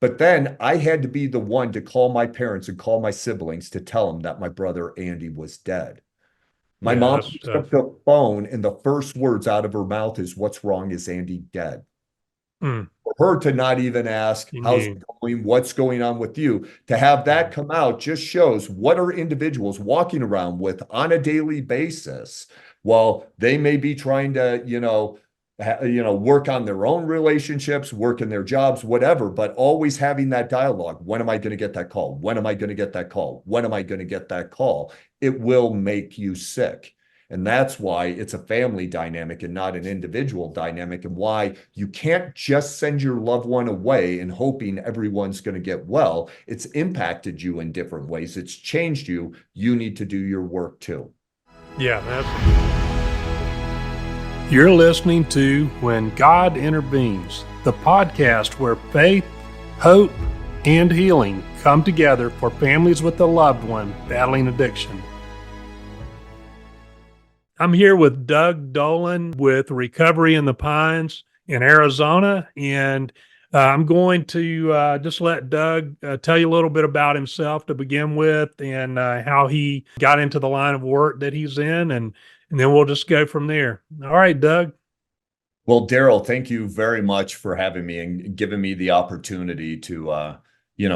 But then I had to be the one to call my parents and call my siblings to tell them that my brother Andy was dead. My Yeah, mom that's picks up tough. the phone, and the first words out of her mouth is, "What's wrong? Is Andy dead?" Mm, For her to not even ask, you "How's knew. it going? What's going on with you?" To have that Mm. come out just shows what are individuals walking around with on a daily basis while they may be trying to, work on their own relationships, work in their jobs, whatever, but always having that dialogue. When am I going to get that call? When am I going to get that call? When am I going to get that call? It will make you sick. And that's why it's a family dynamic and not an individual dynamic, and why you can't just send your loved one away and hoping everyone's going to get well. It's impacted you in different ways. It's changed you. You need to do your work too. Yeah, that's. You're listening to When God Intervenes, the podcast where faith, hope, and healing come together for families with a loved one battling addiction. I'm here with Doug Dolan with Recovery in the Pines in Arizona, and I'm going to just let Doug tell you a little bit about himself to begin with, and how he got into the line of work that he's in, and then we'll just go from there. All right, Doug. Well, Daryl, thank you very much for having me and giving me the opportunity to,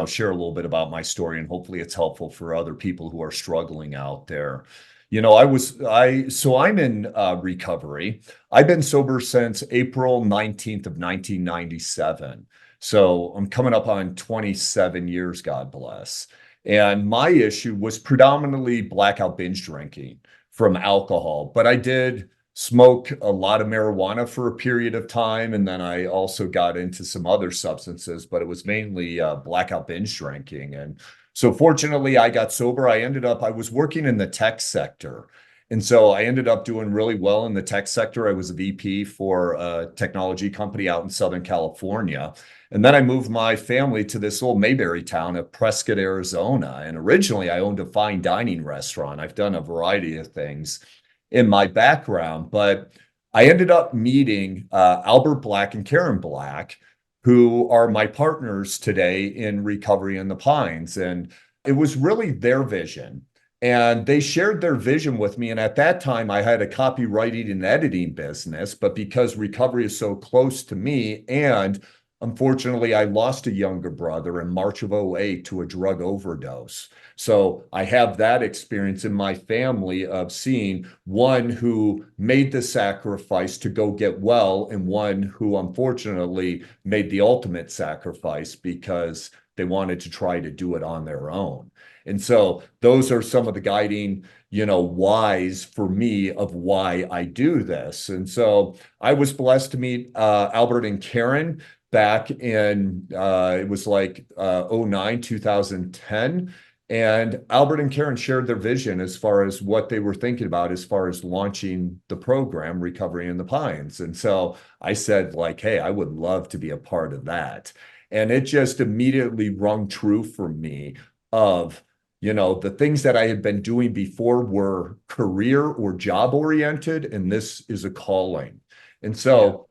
share a little bit about my story, and hopefully it's helpful for other people who are struggling out there. So I'm in recovery. I've been sober since April 19th of 1997. So I'm coming up on 27 years, God bless. And my issue was predominantly blackout binge drinking from alcohol, but I did smoke a lot of marijuana for a period of time. And then I also got into some other substances, but it was mainly blackout binge drinking. And so fortunately, I got sober. I was working in the tech sector. And so I ended up doing really well in the tech sector. I was a VP for a technology company out in Southern California. And then I moved my family to this little Mayberry town of Prescott, Arizona. And originally, I owned a fine dining restaurant. I've done a variety of things in my background, but I ended up meeting Albert Black and Karen Black, who are my partners today in Recovery in the Pines. And it was really their vision. And they shared their vision with me. And at that time, I had a copywriting and editing business. But because recovery is so close to me, and unfortunately, I lost a younger brother in March of '08 to a drug overdose. So I have that experience in my family of seeing one who made the sacrifice to go get well, and one who unfortunately made the ultimate sacrifice because they wanted to try to do it on their own. And so those are some of the guiding, whys for me of why I do this. And so I was blessed to meet Albert and Karen back in it was like '09, 2010. And Albert and Karen shared their vision as far as what they were thinking about as far as launching the program, Recovery in the Pines. And so I said, like, hey, I would love to be a part of that. And it just immediately rung true for me of, the things that I had been doing before were career or job oriented, and this is a calling. And Yeah. so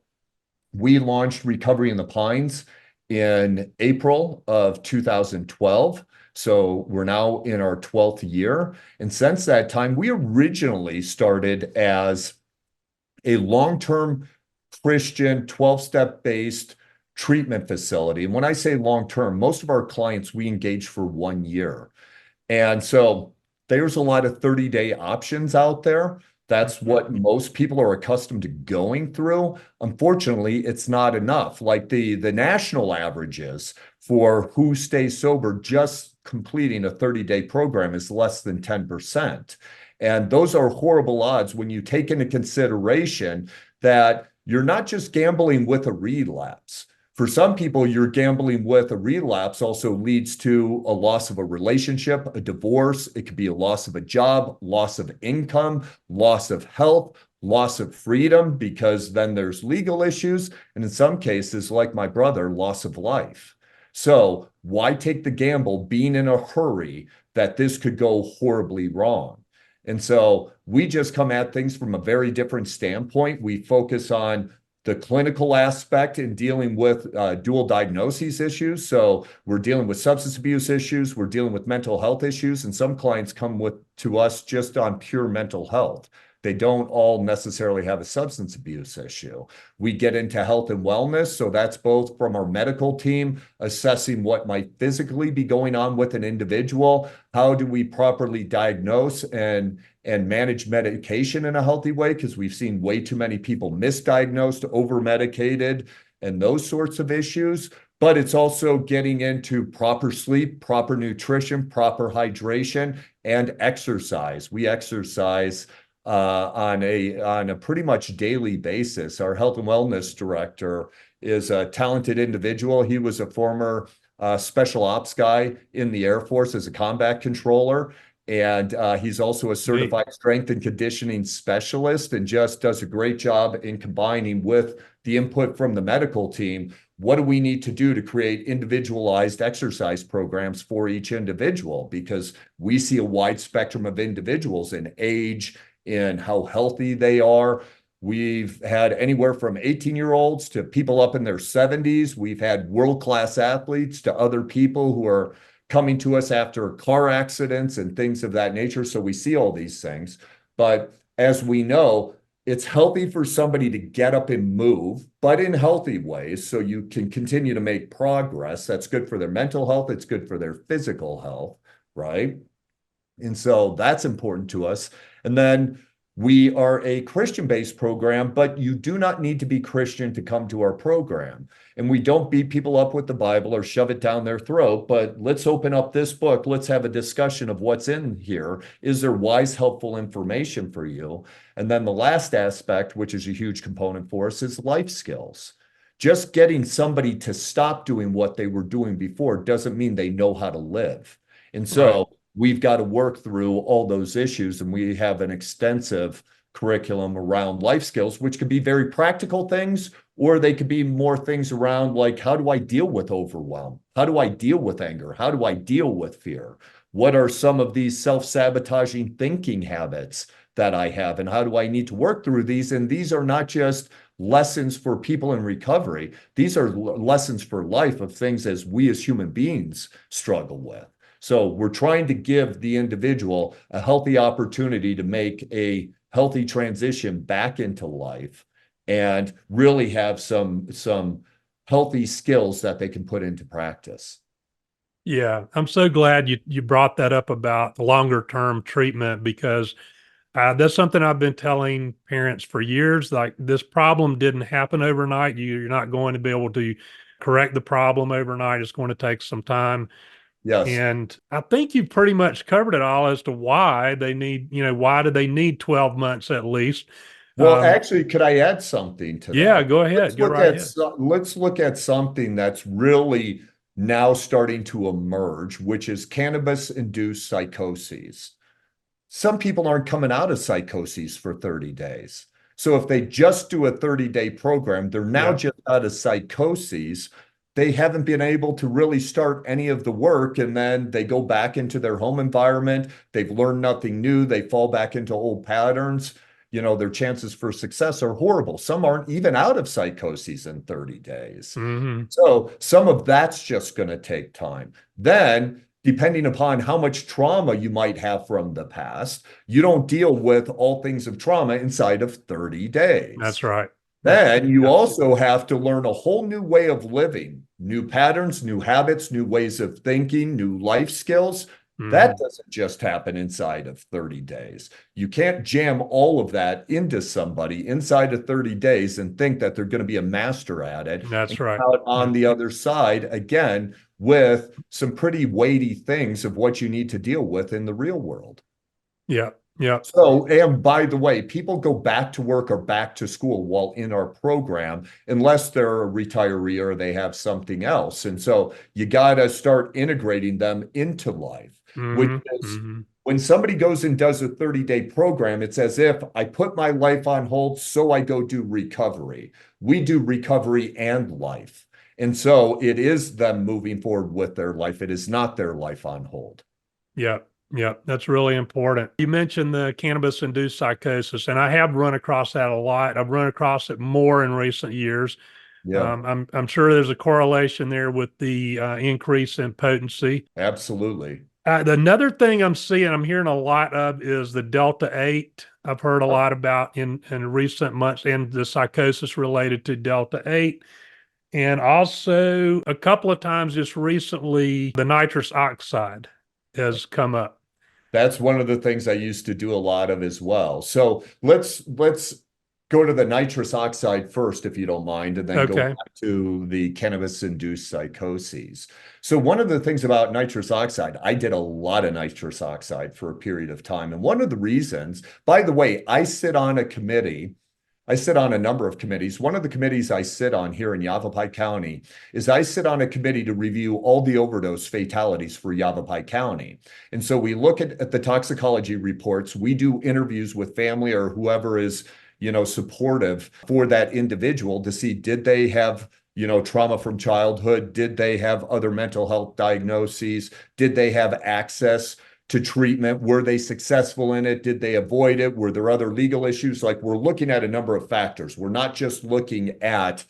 we launched Recovery in the Pines in April of 2012. So we're now in our 12th year. And since that time, we originally started as a long-term Christian 12-step based treatment facility. And when I say long-term, most of our clients we engage for 1 year. And so there's a lot of 30-day options out there. That's Mhm. what most people are accustomed to going through. Unfortunately, it's not enough. Like the national averages for who stays sober just completing a 30-day program is less than 10%. And those are horrible odds when you take into consideration that you're not just gambling with a relapse. For some people, you're gambling with a relapse also leads to a loss of a relationship, a divorce. It could be a loss of a job, loss of income, loss of health, loss of freedom, because then there's legal issues. And in some cases, like my brother, loss of life. So why take the gamble being in a hurry that this could go horribly wrong? And so we just come at things from a very different standpoint. We focus on the clinical aspect in dealing with dual diagnoses issues. So we're dealing with substance abuse issues, we're dealing with mental health issues, and some clients come to us just on pure mental health. They don't all necessarily have a substance abuse issue. We get into health and wellness. So that's both from our medical team, assessing what might physically be going on with an individual. How do we properly diagnose and manage medication in a healthy way? Because we've seen way too many people misdiagnosed, over-medicated, and those sorts of issues. But it's also getting into proper sleep, proper nutrition, proper hydration, and exercise. We exercise on a pretty much daily basis. Our health and wellness director is a talented individual. He was a former special ops guy in the Air Force as a combat controller. And he's also a certified strength and conditioning specialist, and just does a great job in combining with the input from the medical team. What do we need to do to create individualized exercise programs for each individual? Because we see a wide spectrum of individuals in age, in how healthy they are. We've had anywhere from 18-year-olds to people up in their 70s. We've had world-class athletes to other people who are coming to us after car accidents and things of that nature. So we see all these things. But as we know, it's healthy for somebody to get up and move, but in healthy ways, so you can continue to make progress. That's good for their mental health. It's good for their physical health, right? And so that's important to us. And then we are a Christian-based program, but you do not need to be Christian to come to our program. And we don't beat people up with the Bible or shove it down their throat, but let's open up this book. Let's have a discussion of what's in here. Is there wise, helpful information for you? And then the last aspect, which is a huge component for us, is life skills. Just getting somebody to stop doing what they were doing before doesn't mean they know how to live. And so we've got to work through all those issues, and we have an extensive curriculum around life skills, which could be very practical things, or they could be more things around like, how do I deal with overwhelm? How do I deal with anger? How do I deal with fear? What are some of these self-sabotaging thinking habits that I have, and how do I need to work through these? And these are not just lessons for people in recovery. These are lessons for life of things as we as human beings struggle with. So we're trying to give the individual a healthy opportunity to make a healthy transition back into life and really have some healthy skills that they can put into practice. Yeah, I'm so glad you brought that up about the longer term treatment, because that's something I've been telling parents for years. Like, this problem didn't happen overnight. You're not going to be able to correct the problem overnight. It's going to take some time. Yes. And I think you pretty much covered it all as to why they need, why do they need 12 months at least? Well, actually, could I add something to Yeah, that? go ahead. Go right ahead. Let's look at something that's really now starting to emerge, which is cannabis-induced psychoses. Some people aren't coming out of psychoses for 30 days. So if they just do a 30-day program, they're now just out of psychoses. They haven't been able to really start any of the work, and then they go back into their home environment. They've learned nothing new. They fall back into old patterns. Their chances for success are horrible. Some aren't even out of psychoses in 30 days. Mm-hmm. So some of that's just going to take time. Then, depending upon how much trauma you might have from the past, you don't deal with all things of trauma inside of 30 days. That's right. Then you also have to learn a whole new way of living, new patterns, new habits, new ways of thinking, new life skills. That doesn't just happen inside of 30 days. You can't jam all of that into somebody inside of 30 days and think that they're going to be a master at it. That's right. Out on the other side, again, with some pretty weighty things of what you need to deal with in the real world. Yeah. Yeah. So, and by the way, people go back to work or back to school while in our program, unless they're a retiree or they have something else. And so you got to start integrating them into life, which is when somebody goes and does a 30-day program, it's as if I put my life on hold, so I go do recovery. We do recovery and life. And so it is them moving forward with their life. It is not their life on hold. Yeah. Yeah, that's really important. You mentioned the cannabis-induced psychosis, and I have run across that a lot. I've run across it more in recent years. Yeah, I'm sure there's a correlation there with the increase in potency. absolutely. Another thing I'm hearing a lot of is the Delta 8. I've heard a lot about in recent months and the psychosis related to Delta 8. And also a couple of times just recently, the nitrous oxide has come up. That's one of the things I used to do a lot of as well. So let's go to the nitrous oxide first, if you don't mind, and then go Okay. back to the cannabis-induced psychoses. So one of the things about nitrous oxide, I did a lot of nitrous oxide for a period of time. And one of the reasons, by the way, I sit on a number of committees. One of the committees I sit on here in Yavapai County is I sit on a committee to review all the overdose fatalities for Yavapai County. And so we look at the toxicology reports. We do interviews with family or whoever is, supportive for that individual to see, did they have, trauma from childhood? Did they have other mental health diagnoses? Did they have access to treatment? Were they successful in it? Did they avoid it? Were there other legal issues? Like, we're looking at a number of factors. We're not just looking at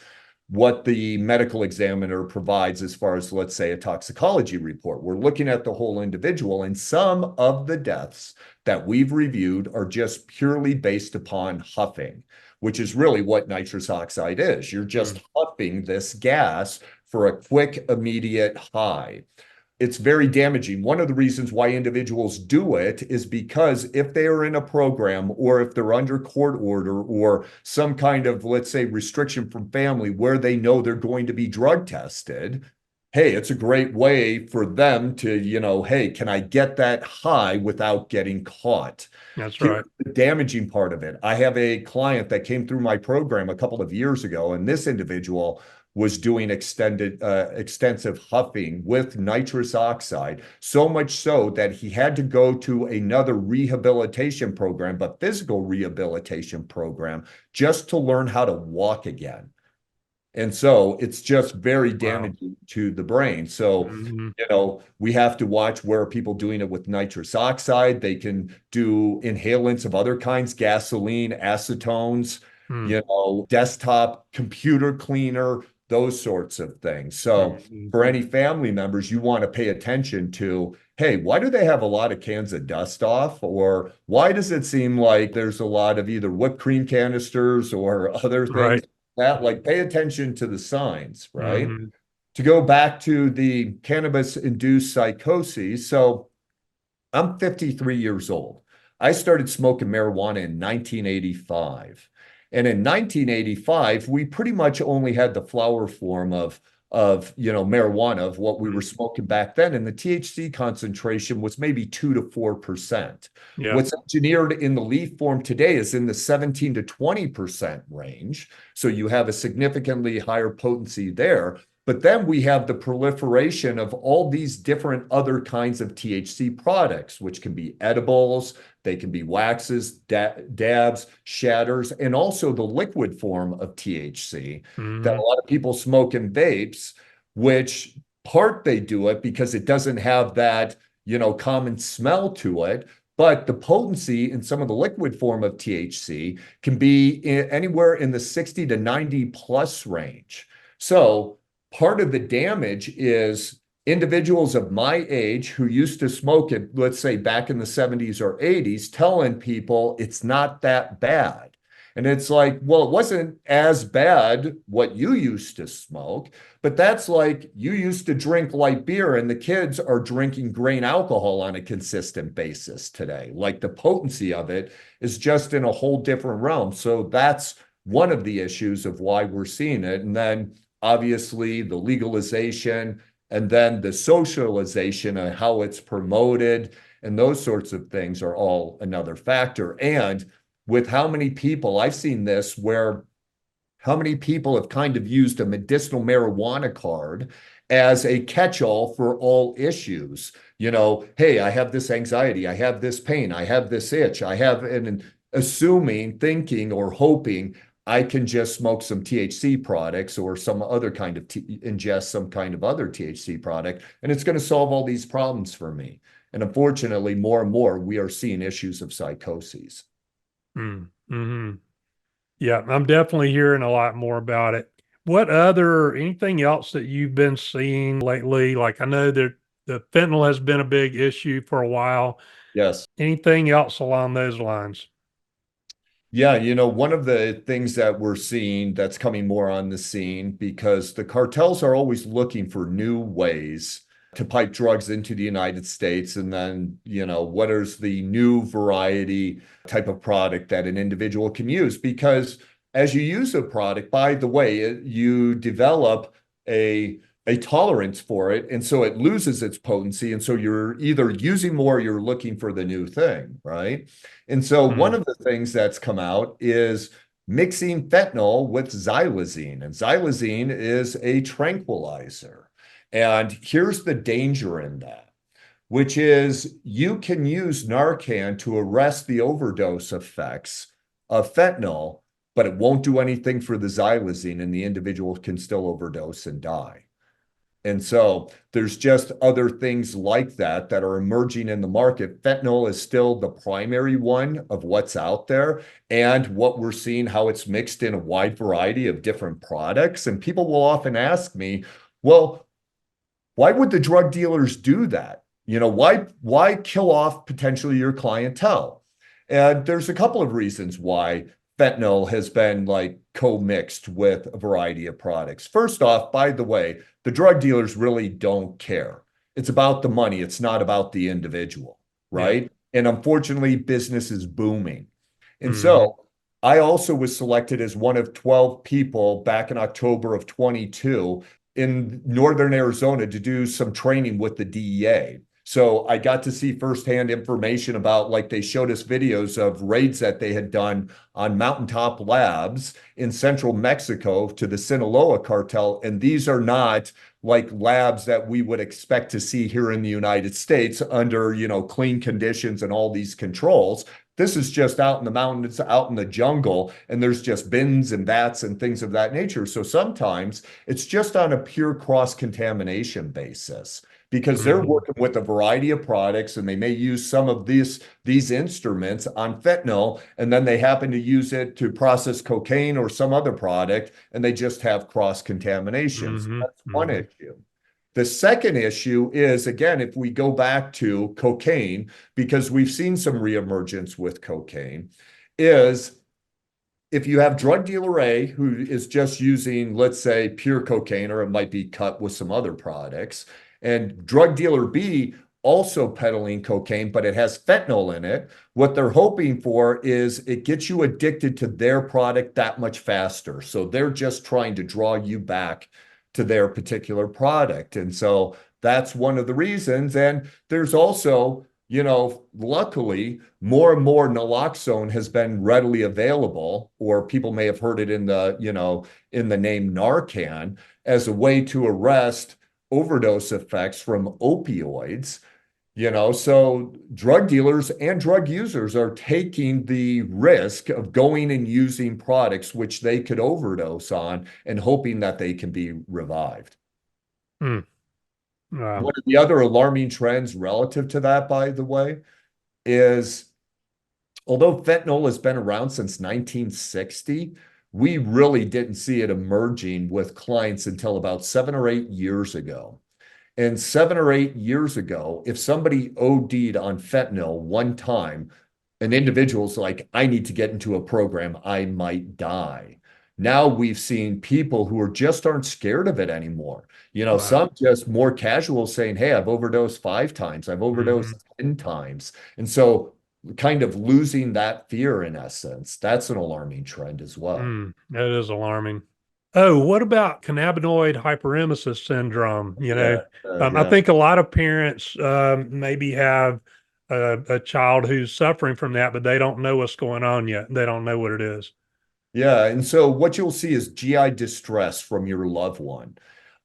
what the medical examiner provides as far as, let's say, a toxicology report. We're looking at the whole individual, and some of the deaths that we've reviewed are just purely based upon huffing, which is really what nitrous oxide is. You're just huffing this gas for a quick, immediate high. It's very damaging. One of the reasons why individuals do it is because if they are in a program or if they're under court order or some kind of, let's say, restriction from family where they know they're going to be drug tested, hey, it's a great way for them to, hey, can I get that high without getting caught? That's Here's right. the damaging part of it. I have a client that came through my program a couple of years ago, and this individual was doing extensive huffing with nitrous oxide, so much so that he had to go to another rehabilitation program, but physical rehabilitation program, just to learn how to walk again. And so it's just very Wow. damaging to the brain. So, Hmm. we have to watch where are people doing it with nitrous oxide. They can do inhalants of other kinds, gasoline, acetones, desktop computer cleaner, those sorts of things. So for Hmm. any family members, you want to pay attention to, hey, why do they have a lot of cans of dust off? Or why does it seem like there's a lot of either whipped cream canisters or other things Right. that, like, pay attention to the signs, right? Hmm. To go back to the cannabis-induced psychoses. So I'm 53 years old. I started smoking marijuana in 1985. And in 1985, we pretty much only had the flower form of marijuana, of what we were smoking back then. And the THC concentration was maybe 2 to 4%. Yeah. What's engineered in the leaf form today is in the 17 to 20% range. So you have a significantly higher potency there. But then we have the proliferation of all these different other kinds of THC products, which can be edibles, they can be waxes, dabs, shatters, and also the liquid form of THC that a Hmm. lot of people smoke in vapes, which part they do it because it doesn't have that, common smell to it. But the potency in some of the liquid form of THC can be anywhere in the 60 to 90 plus range. So part of the damage is individuals of my age who used to smoke it, let's say back in the 70s or 80s, telling people it's not that bad. And it's like, well, it wasn't as bad what you used to smoke, but that's like you used to drink light beer and the kids are drinking grain alcohol on a consistent basis today. Like, the potency of it is just in a whole different realm. So that's one of the issues of why we're seeing it. And then obviously the legalization and then the socialization and how it's promoted and those sorts of things are all another factor. And with how many people, I've seen this where how many people have kind of used a medicinal marijuana card as a catch-all for all issues. Hey, I have this anxiety, I have this pain, I have this itch, I have, and assuming, thinking, or hoping I can just smoke some THC products or some other kind of ingest some kind of other THC product, and it's going to solve all these problems for me. And unfortunately, more and more, we are seeing issues of psychoses. Mm-hmm. Yeah, I'm definitely hearing a lot more about it. Anything else that you've been seeing lately? Like I know that the fentanyl has been a big issue for a while. Yes. Anything else along those lines? Yeah, one of the things that we're seeing that's coming more on the scene because the cartels are always looking for new ways to pipe drugs into the United States. And then, what is the new variety type of product that an individual can use? Because as you use a product, by the way, you develop a tolerance for it. And so it loses its potency. And so you're either using more, or you're looking for the new thing, right? And so one Mm, of the things that's come out is mixing fentanyl with xylazine. And xylazine is a tranquilizer. And here's the danger in that, which is you can use Narcan to arrest the overdose effects of fentanyl, but it won't do anything for the xylazine, and the individual can still overdose and die. And so there's just other things like that that are emerging in the market. Fentanyl is still the primary one of what's out there and what we're seeing, how it's mixed in a wide variety of different products. And people will often ask me, well, why would the drug dealers do that? Why kill off potentially your clientele? And there's a couple of reasons why fentanyl has been like co-mixed with a variety of products. First off, by the way, the drug dealers really don't care. It's about the money. It's not about the individual, yeah. right? And unfortunately, business is booming. And Hmm. so I also was selected as one of 12 people back in October of 22 in Northern Arizona to do some training with the DEA. So I got to see firsthand information about, like, they showed us videos of raids that they had done on mountaintop labs in central Mexico to the Sinaloa cartel. And these are not like labs that we would expect to see here in the United States under, clean conditions and all these controls. This is just out in the mountains, out in the jungle, and there's just bins and vats and things of that nature. So sometimes it's just on a pure cross-contamination basis because they're Hmm. working with a variety of products and they may use some of these instruments on fentanyl, and then they happen to use it to process cocaine or some other product, and they just have cross-contamination. So Hmm. that's one Hmm. issue. The second issue is, again, if we go back to cocaine, because we've seen some reemergence with cocaine, is if you have drug dealer A who is just using, let's say, pure cocaine, or it might be cut with some other products, and drug dealer B also peddling cocaine, but it has fentanyl in it, what they're hoping for is it gets you addicted to their product that much faster. So they're just trying to draw you back to their particular product. And so that's one of the reasons. And there's also, luckily, more and more naloxone has been readily available, or people may have heard it in the name Narcan as a way to arrest overdose effects from opioids. So drug dealers and drug users are taking the risk of going and using products which they could overdose on and hoping that they can be revived. Mm. One of the other alarming trends relative to that, by the way, is although fentanyl has been around since 1960, we really didn't see it emerging with clients until about 7 or 8 years ago. And 7 or 8 years ago, if somebody OD'd on fentanyl one time, an individual's like, I need to get into a program, I might die. Now we've seen people who just aren't scared of it anymore. Wow. Some just more casual saying, hey, I've overdosed 5 times, I've Hmm. overdosed 10 times. And so kind of losing that fear in essence, that's an alarming trend as well. That is alarming. Oh, what about cannabinoid hyperemesis syndrome? Yeah, I yeah. think a lot of parents maybe have a child who's suffering from that, but they don't know what's going on yet. They don't know what it is. Yeah. And so what you'll see is GI distress from your loved one.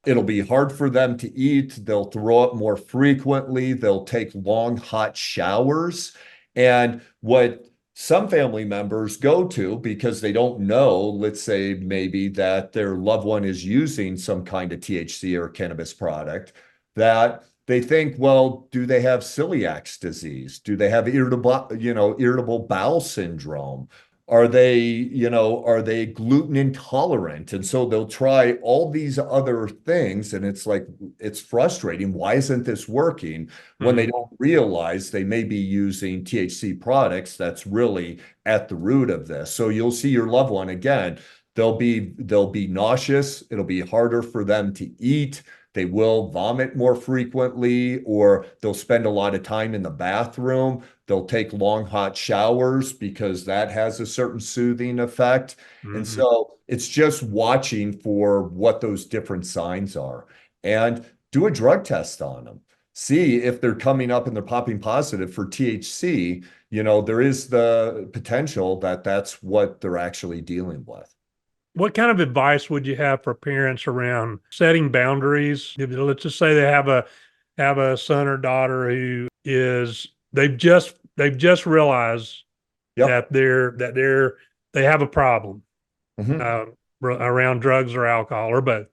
It'll be hard for them to eat. They'll throw up more frequently. They'll take long, hot showers. And what some family members go to because they don't know, let's say maybe that their loved one is using some kind of THC or cannabis product, that they think, well, do they have celiac disease? Do they have irritable bowel syndrome? Are they gluten intolerant? And so they'll try all these other things, and it's like, it's frustrating. Why isn't this working? When they Mhm. don't realize they may be using THC products that's really at the root of this. So you'll see your loved one again, they'll be nauseous, it'll be harder for them to eat. They will vomit more frequently, or they'll spend a lot of time in the bathroom. They'll take long, hot showers because that has a certain soothing effect. And Mhm. so it's just watching for what those different signs are and do a drug test on them. See if they're coming up and they're popping positive for THC. There is the potential that that's what they're actually dealing with. What kind of advice would you have for parents around setting boundaries? Let's just say they have a son or daughter who is they've just realized Yep. that they have a problem Hmm. around drugs or alcohol or both,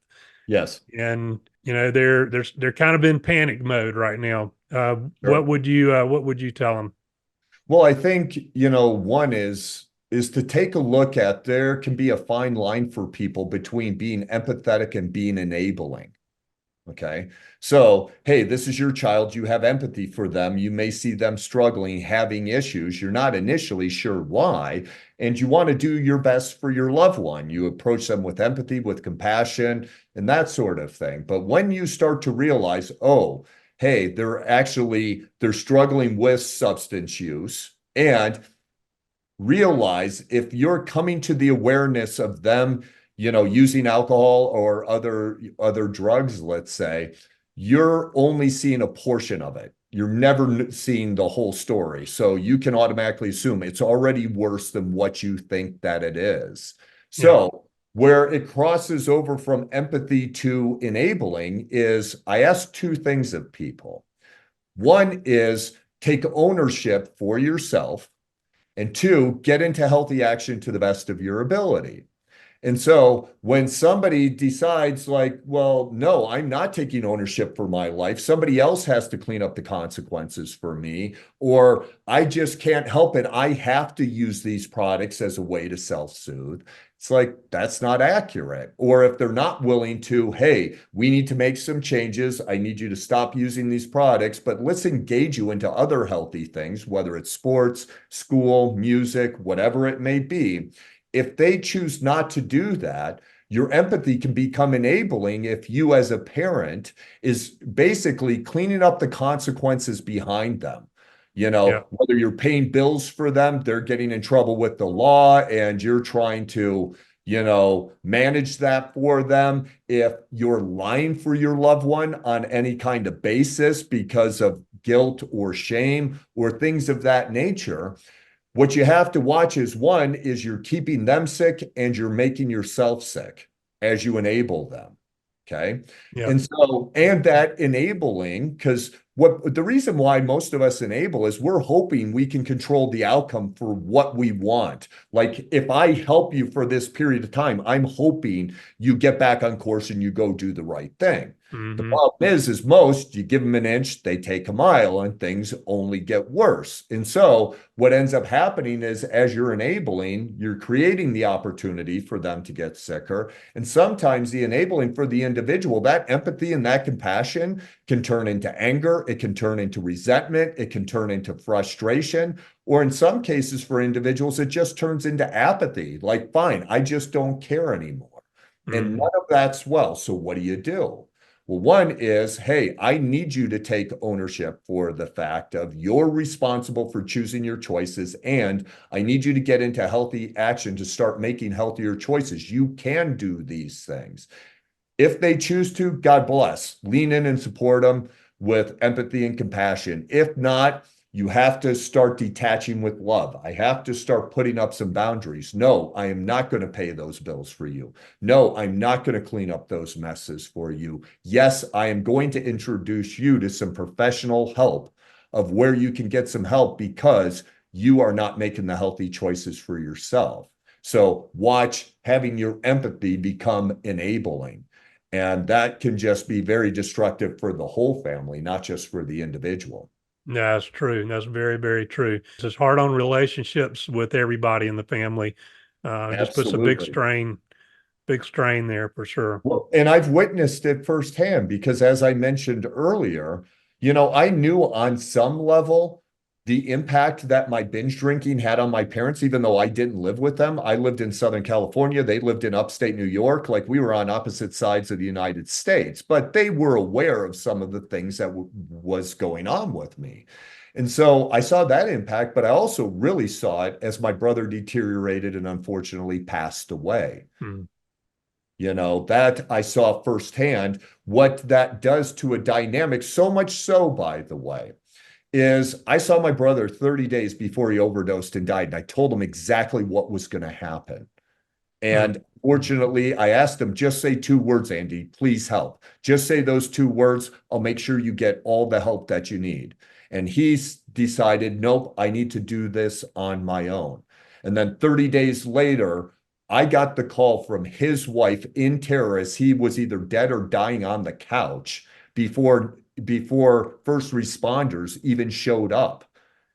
Yes. and they're kind of in panic mode right now. Sure. What would you tell them? Well, I think, one is to take a look at there can be a fine line for people between being empathetic and being enabling. Okay. So, hey, this is your child. You have empathy for them. You may see them struggling, having issues. You're not initially sure why, and you want to do your best for your loved one. You approach them with empathy, with compassion, and that sort of thing. But when you start to realize, oh, hey, they're struggling with substance use, and realize if you're coming to the awareness of them, using alcohol or other drugs, let's say, you're only seeing a portion of it. You're never seeing the whole story. So you can automatically assume it's already worse than what you think that it is. Yeah, So where it crosses over from empathy to enabling is I ask two things of people. One is take ownership for yourself, and two, get into healthy action to the best of your ability. And so when somebody decides, like, well, no, I'm not taking ownership for my life, somebody else has to clean up the consequences for me, or I just can't help it, I have to use these products as a way to self-soothe. It's like, that's not accurate. Or if they're not willing to, hey, we need to make some changes. I need you to stop using these products, but let's engage you into other healthy things, whether it's sports, school, music, whatever it may be. If they choose not to do that, your empathy can become enabling if you, as a parent, is basically cleaning up the consequences behind them. yeah, Whether you're paying bills for them, they're getting in trouble with the law, and you're trying to, manage that for them. If you're lying for your loved one on any kind of basis because of guilt or shame or things of that nature, what you have to watch is one is you're keeping them sick and you're making yourself sick as you enable them. Okay. yeah, And that enabling, because what the reason why most of us enable is we're hoping we can control the outcome for what we want. Like if I help you for this period of time, I'm hoping you get back on course and you go do the right thing. The hmm, problem is most you give them an inch, they take a mile, and things only get worse. And so what ends up happening is as you're enabling, you're creating the opportunity for them to get sicker. And sometimes the enabling for the individual, that empathy and that compassion can turn into anger. It can turn into resentment. It can turn into frustration. Or in some cases for individuals, it just turns into apathy. Like, fine, I just don't care anymore. And hmm, none of that's well. So what do you do? Well, one is, hey, I need you to take ownership for the fact of you're responsible for choosing your choices, and I need you to get into healthy action to start making healthier choices. You can do these things. If they choose to, God bless. Lean in and support them with empathy and compassion. If not, you have to start detaching with love. I have to start putting up some boundaries. No, I am not going to pay those bills for you. No, I'm not going to clean up those messes for you. Yes, I am going to introduce you to some professional help of where you can get some help because you are not making the healthy choices for yourself. So watch having your empathy become enabling. And that can just be very destructive for the whole family, not just for the individual. Yeah, that's true. That's very, very true. It's hard on relationships with everybody in the family. It just puts a Absolutely. big strain there for sure. Well, and I've witnessed it firsthand because, as I mentioned earlier, I knew on some level the impact that my binge drinking had on my parents, even though I didn't live with them. I lived in Southern California. They lived in upstate New York. Like we were on opposite sides of the United States, but they were aware of some of the things that was going on with me. And so I saw that impact, but I also really saw it as my brother deteriorated and unfortunately passed away. Mm. That I saw firsthand what that does to a dynamic. So much so, by the way, is I saw my brother 30 days before he overdosed and died, and I told him exactly what was going to happen. Mm. And fortunately, I asked him, just say two words, Andy, please help. Just say those two words. I'll make sure you get all the help that you need. And he's decided, nope, I need to do this on my own. And then 30 days later, I got the call from his wife in terror as he was either dead or dying on the couch before first responders even showed up.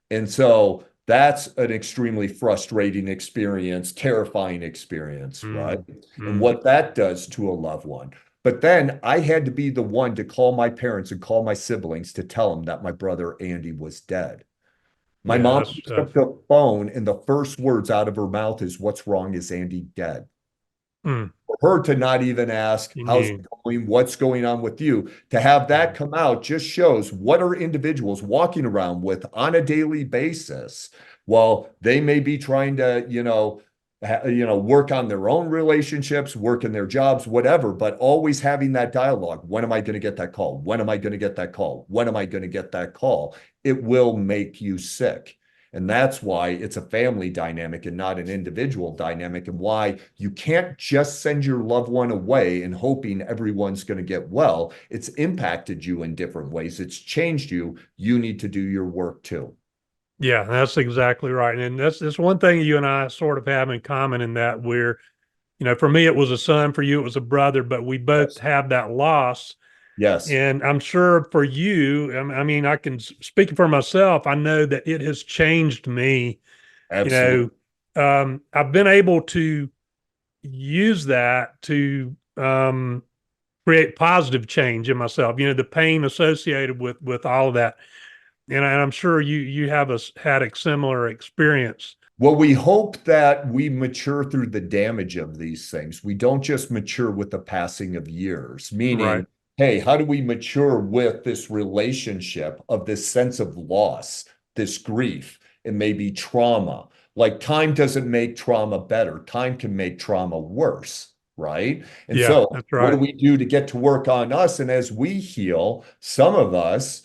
And so that's an extremely frustrating experience, terrifying experience, right? Mm. And Mm. what that does to a loved one. But then I had to be the one to call my parents and call my siblings to tell them that my brother Andy was dead. My Yeah, mom that's picks up tough. the phone, and the first words out of her mouth is, "What's wrong? Is Andy dead?" Mm. For her to not even ask, You "How's knew. it going? What's going on with you?" To have that Mm. come out just shows what are individuals walking around with on a daily basis while they may be trying to, work on their own relationships, work in their jobs, whatever, but always having that dialogue. When am I going to get that call? When am I going to get that call? When am I going to get that call? It will make you sick. And that's why it's a family dynamic and not an individual dynamic, and why you can't just send your loved one away and hoping everyone's going to get well. It's impacted you in different ways. It's changed you. You need to do your work too. Yeah, that's exactly right. And that's one thing you and I sort of have in common in that for me, it was a son, for you, it was a brother, but we both Yes. have that loss. Yes. And I'm sure for you, I mean, I can speak for myself. I know that it has changed me. You Absolutely. know, I've been able to use that to create positive change in myself. The pain associated with all of that, and I'm sure you have had a similar experience. Well, we hope that we mature through the damage of these things. We don't just mature with the passing of years, Right. meaning, hey, how do we mature with this relationship of this sense of loss, this grief, and maybe trauma? Like time doesn't make trauma better, time can make trauma worse, right? And Yeah, so, that's what do right. we do to get to work on us? And as we heal, some of us,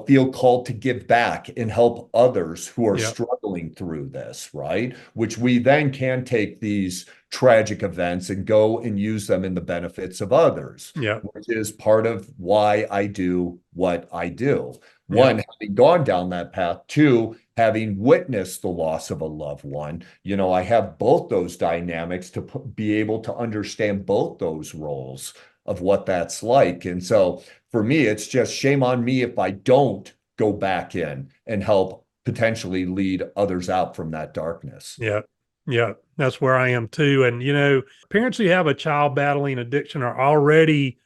feel called to give back and help others who are Yeah. struggling through this, right? Which we then can take these tragic events and go and use them in the benefits of others, Yeah. which is part of why I do what I do. Yeah. One, having gone down that path. Two, having witnessed the loss of a loved one, I have both those dynamics to be able to understand both those roles of what that's like. And so for me, it's just shame on me if I don't go back in and help potentially lead others out from that darkness. Yeah. Yeah. That's where I am too. And parents who have a child battling addiction are already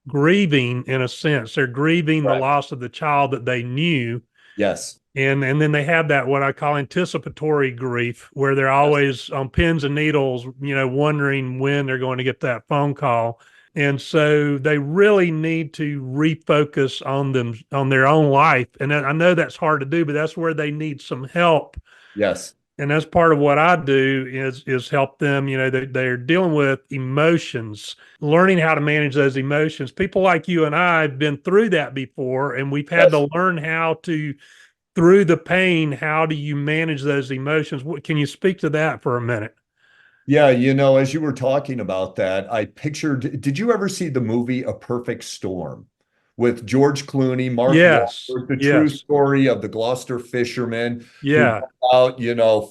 grieving in a sense. They're grieving the Correct. loss of the child that they knew. Yes. And then they have that what I call anticipatory grief, where they're Yes. always on pins and needles, wondering when they're going to get that phone call. And so they really need to refocus on their own life. And I know that's hard to do, but that's where they need some help. Yes. And that's part of what I do is help them. They're dealing with emotions, learning how to manage those emotions. People like you and I have been through that before, and we've had Yes. to learn how to, through the pain, how do you manage those emotions? Can you speak to that for a minute? Yeah, as you were talking about that, I pictured, did you ever see the movie A Perfect Storm? with George Clooney, Mark Yes. Wahlberg, the true Yes. story of the Gloucester fishermen who Yeah. go out,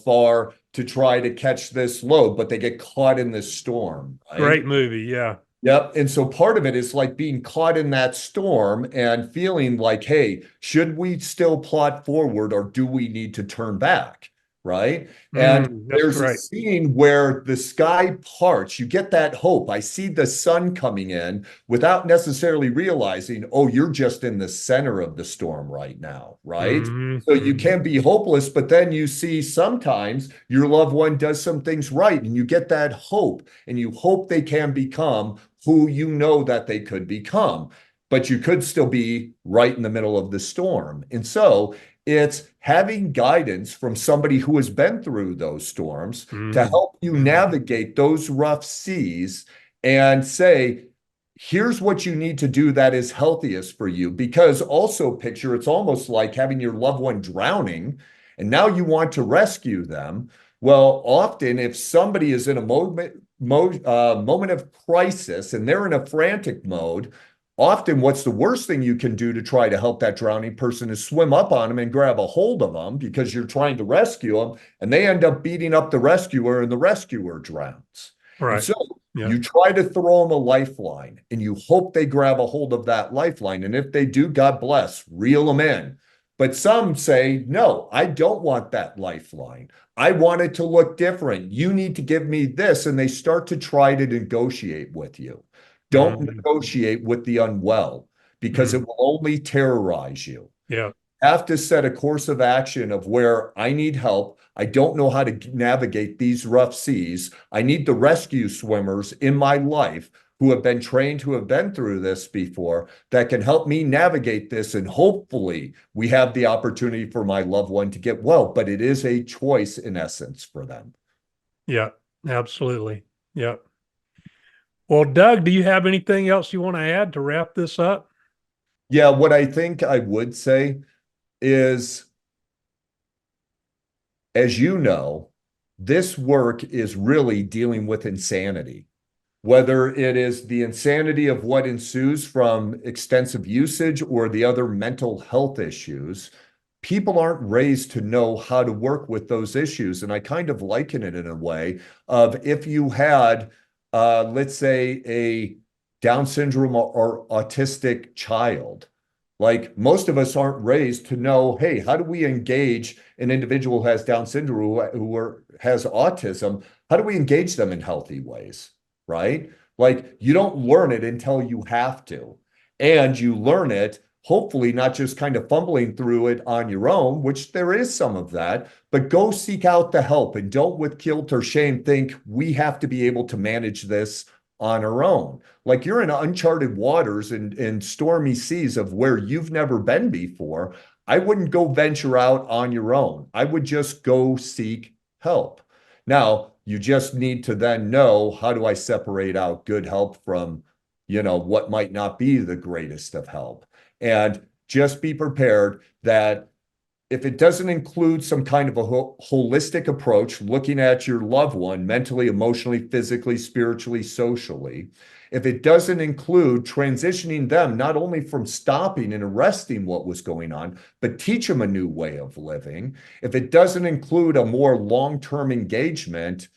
far to try to catch this load, but they get caught in this storm, right? Great movie. Yeah. Yep. And so part of it is like being caught in that storm and feeling like, hey, should we still plot forward or do we need to turn back? Right. And That's there's a great. scene where the sky parts. You get that hope. I see the sun coming in without necessarily realizing, oh, you're just in the center of the storm right now. Right. So you can be hopeless, but then you see sometimes your loved one does some things right and you get that hope and you hope they can become who you know that they could become, but you could still be right in the middle of the storm. And so it's having guidance from somebody who has been through those storms to help you navigate those rough seas and say, here's what you need to do that is healthiest for you. Because also picture it's almost like having your loved one drowning and now you want to rescue them. Well, often if somebody is in a moment of crisis and they're in a frantic mode, often what's the worst thing you can do to try to help that drowning person is swim up on them and grab a hold of them because you're trying to rescue them and they end up beating up the rescuer and the rescuer drowns. And Right. so Yeah. you try to throw them a lifeline and you hope they grab a hold of that lifeline. And if they do, God bless, reel them in. But some say, no, I don't want that lifeline. I want it to look different. You need to give me this. And they start to try to negotiate with you. Don't negotiate with the unwell because it will only terrorize you. Yeah. Have to set a course of action of where I need help. I don't know how to navigate these rough seas. I need the rescue swimmers in my life who have been trained, who have been through this before, that can help me navigate this. And hopefully we have the opportunity for my loved one to get well, but it is a choice in essence for them. Yeah, absolutely. Yeah. Well, Doug, do you have anything else you want to add to wrap this up? Yeah, what I think I would say is, as you know, this work is really dealing with insanity. Whether it is the insanity of what ensues from extensive usage or the other mental health issues, people aren't raised to know how to work with those issues. And I kind of liken it in a way of if you had, let's say, a Down syndrome or autistic child. Like most of us aren't raised to know, hey, how do we engage an individual who has Down syndrome who has autism? How do we engage them in healthy ways? Right? Like you don't learn it until you have to. And you learn it, hopefully not just kind of fumbling through it on your own, which there is some of that, but go seek out the help and don't with guilt or shame think we have to be able to manage this on our own. Like you're in uncharted waters and stormy seas of where you've never been before. I wouldn't go venture out on your own. I would just go seek help. Now, you just need to then know, how do I separate out good help from, what might not be the greatest of help? And just be prepared that if it doesn't include some kind of a holistic approach, looking at your loved one mentally, emotionally, physically, spiritually, socially, if it doesn't include transitioning them not only from stopping and arresting what was going on, but teach them a new way of living, if it doesn't include a more long-term engagement,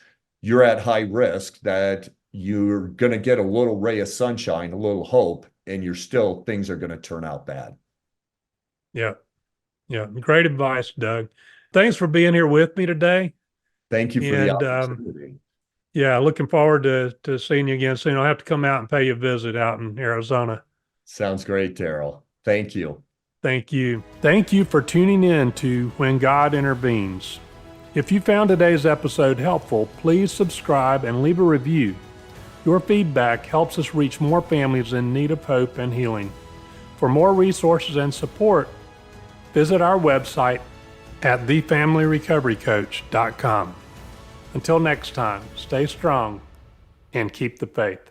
you're at high risk that you're going to get a little ray of sunshine, a little hope, and things are going to turn out bad. Yeah. Yeah. Great advice, Doug. Thanks for being here with me today. Thank you for the And opportunity. yeah, looking forward to seeing you again soon. I'll have to come out and pay you a visit out in Arizona. Sounds great, Daryl. Thank you. Thank you. Thank you for tuning in to When God Intervenes. If you found today's episode helpful, please subscribe and leave a review. Your feedback helps us reach more families in need of hope and healing. For more resources and support, visit our website at thefamilyrecoverycoach.com. Until next time, stay strong and keep the faith.